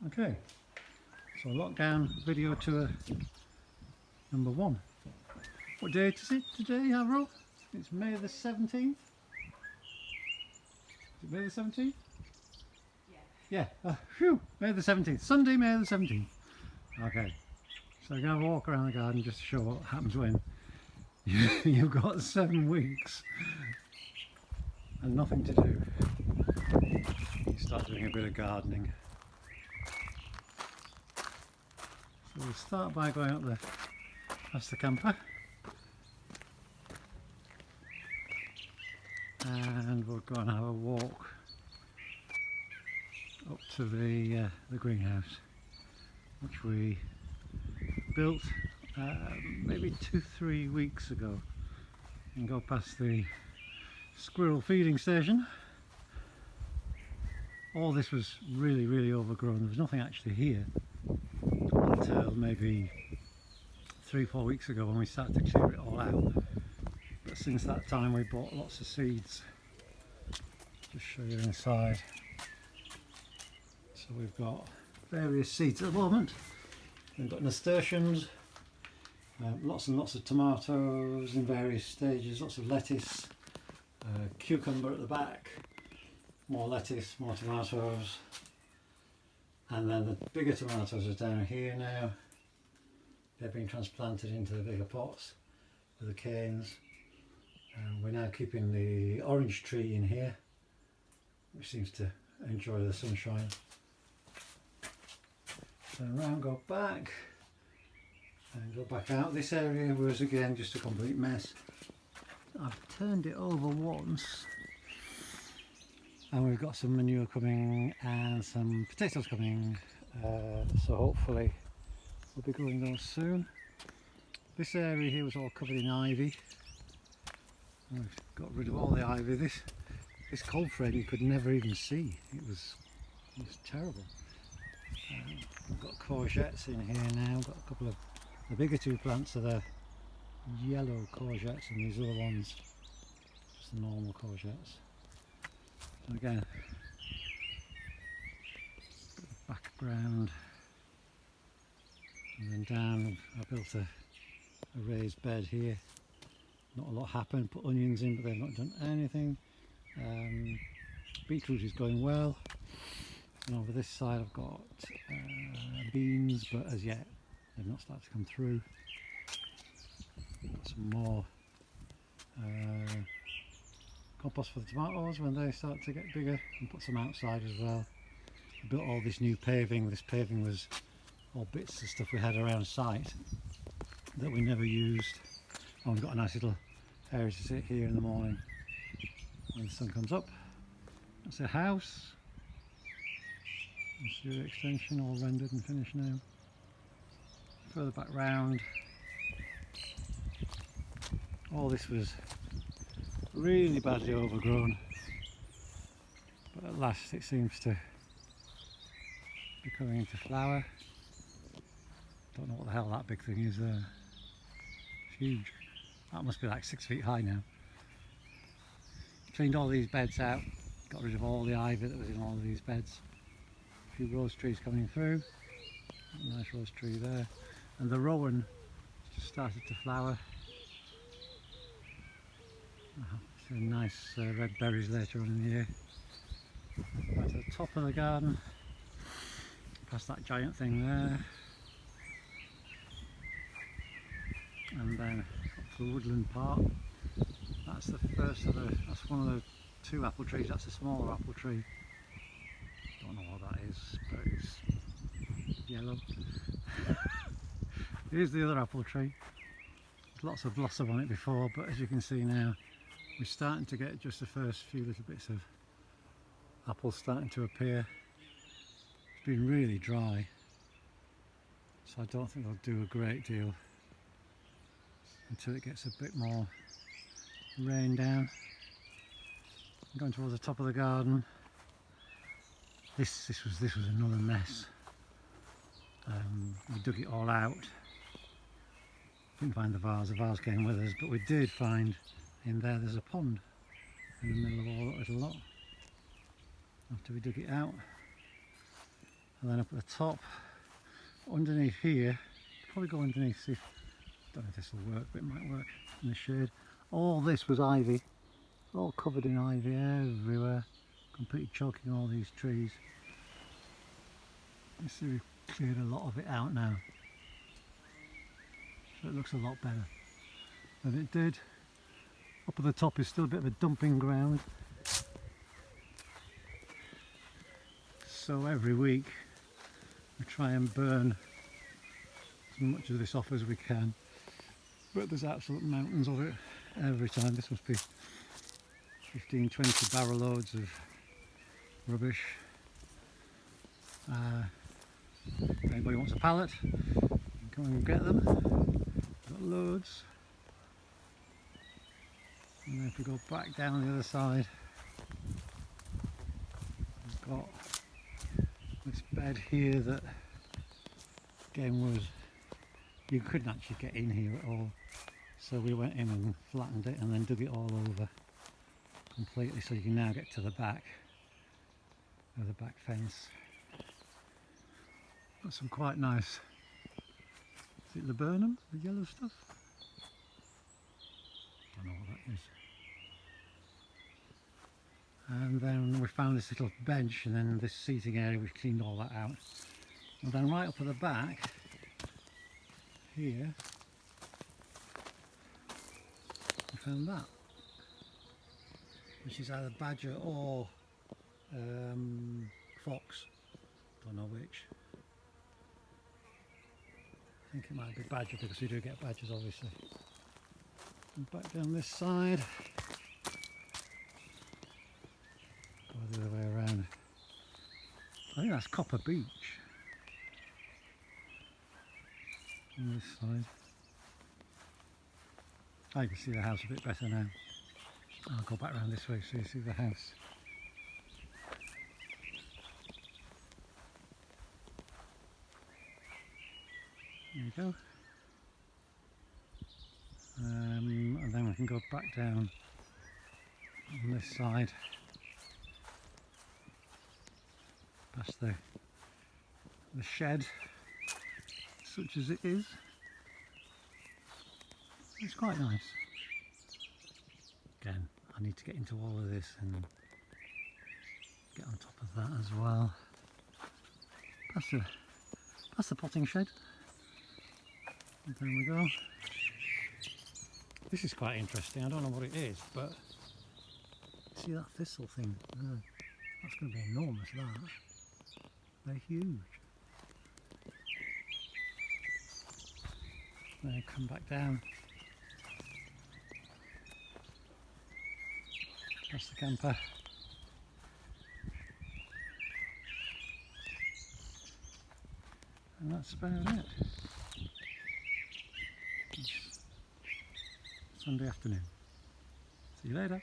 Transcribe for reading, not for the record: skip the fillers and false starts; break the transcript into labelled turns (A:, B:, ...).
A: Okay, so lockdown video tour number 1. What date is it today, Avro? It's May the 17th? Is it May the 17th? Yeah. Phew, May the 17th. Sunday, May the 17th. Okay, so I'm going to walk around the garden just to show what happens when you've got 7 weeks and nothing to do. You start doing a bit of gardening. So we'll start by going up past the camper, and we'll go and have a walk up to the greenhouse, which we built maybe 2-3 weeks ago, and go past the squirrel feeding station. All this was really overgrown. There was nothing actually here until maybe 3-4 weeks ago when we started to clear it all out. But since that time we bought lots of seeds. Just show you inside. So we've got various seeds at the moment. We've got nasturtiums, lots and lots of tomatoes in various stages, lots of lettuce, cucumber at the back, more lettuce, more tomatoes, and then the bigger tomatoes are down here now. They've been transplanted into the bigger pots with the canes, and we're now keeping the orange tree in here, which seems to enjoy the sunshine. Turn around, go back, and go back out. This area was again just a complete mess. I've turned it over once, and we've got some manure coming and some potatoes coming, so hopefully we'll be growing those soon. This area here was all covered in ivy. We've got rid of all the ivy. This cold frame you could never even see. It was terrible. We've got courgettes in here now. Got a couple of the bigger 2 plants are the yellow courgettes, and these other ones just the normal courgettes. So again, background, and then down I built a raised bed here. Not a lot happened. Put onions in, but they've not done anything. Beetroot is going well, and over this side I've got beans, but as yet they've not started to come through. Got some more compost for the tomatoes when they start to get bigger, and put some outside as well. I built all this new paving. This paving was all bits of stuff we had around site that we never used. And we've got a nice little area to sit here in the morning when the sun comes up. That's a house. That's the extension, all rendered and finished now. Further back round, all this was really badly overgrown, but at last it seems to be coming into flower. Don't know what the hell that big thing is there. It's huge. That must be like 6 feet high now. Cleaned all these beds out, got rid of all the ivy that was in all of these beds. A few rose trees coming through, a nice rose tree there, and the rowan just started to flower. Some nice red berries later on in the year. Right to the top of the garden, past that giant thing there, and then up to the woodland part. That's the first of the, that's one of the 2 apple trees. That's a smaller apple tree. Don't know what that is, but it's yellow. Here's the other apple tree. There's lots of blossom on it before, but as you can see now, we're starting to get just the first few little bits of apples starting to appear. It's been really dry, so I don't think they'll do a great deal until it gets a bit more rain down. I'm going towards the top of the garden. This was another mess. We dug it all out. Didn't find the vase. The vase came with us, but we did find in there's a pond in the middle of all that little lot after we dug it out. And then up at the top, underneath here, probably go underneath, see if, don't know if this will work, but it might work in the shade. All this was ivy, all covered in ivy everywhere, completely choking all these trees. You see we've cleared a lot of it out now, so it looks a lot better than it did. Up at the top is still a bit of a dumping ground, so every week we try and burn as much of this off as we can, but there's absolute mountains of it every time. This must be 15-20 barrel loads of rubbish. If anybody wants a pallet, come and get them. Got loads. And then if we go back down the other side, we've got this bed here that again was, you couldn't actually get in here at all, so we went in and flattened it and then dug it all over completely, so you can now get to the back of the back fence. Got some quite nice, is it laburnum, the yellow stuff? I don't know what that is. And then we found this little bench, and then this seating area, we've cleaned all that out. And then right up at the back here, we found that, which is either badger or fox, don't know which. I think it might be badger, because we do get badgers obviously. And back down this side, go the other way around. I think that's Copper Beach on this side. I can see the house a bit better now. I'll go back around this way so you see the house. There you go. And then we can go back down on this side, past the shed, such as it is. It's quite nice. Again, I need to get into all of this and get on top of that as well. Past the potting shed. And there we go. This is quite interesting. I don't know what it is, but see that thistle thing? That's going to be enormous, that. They're huge. Then come back down. Past the camper. And that's about it. It's Sunday afternoon. See you later.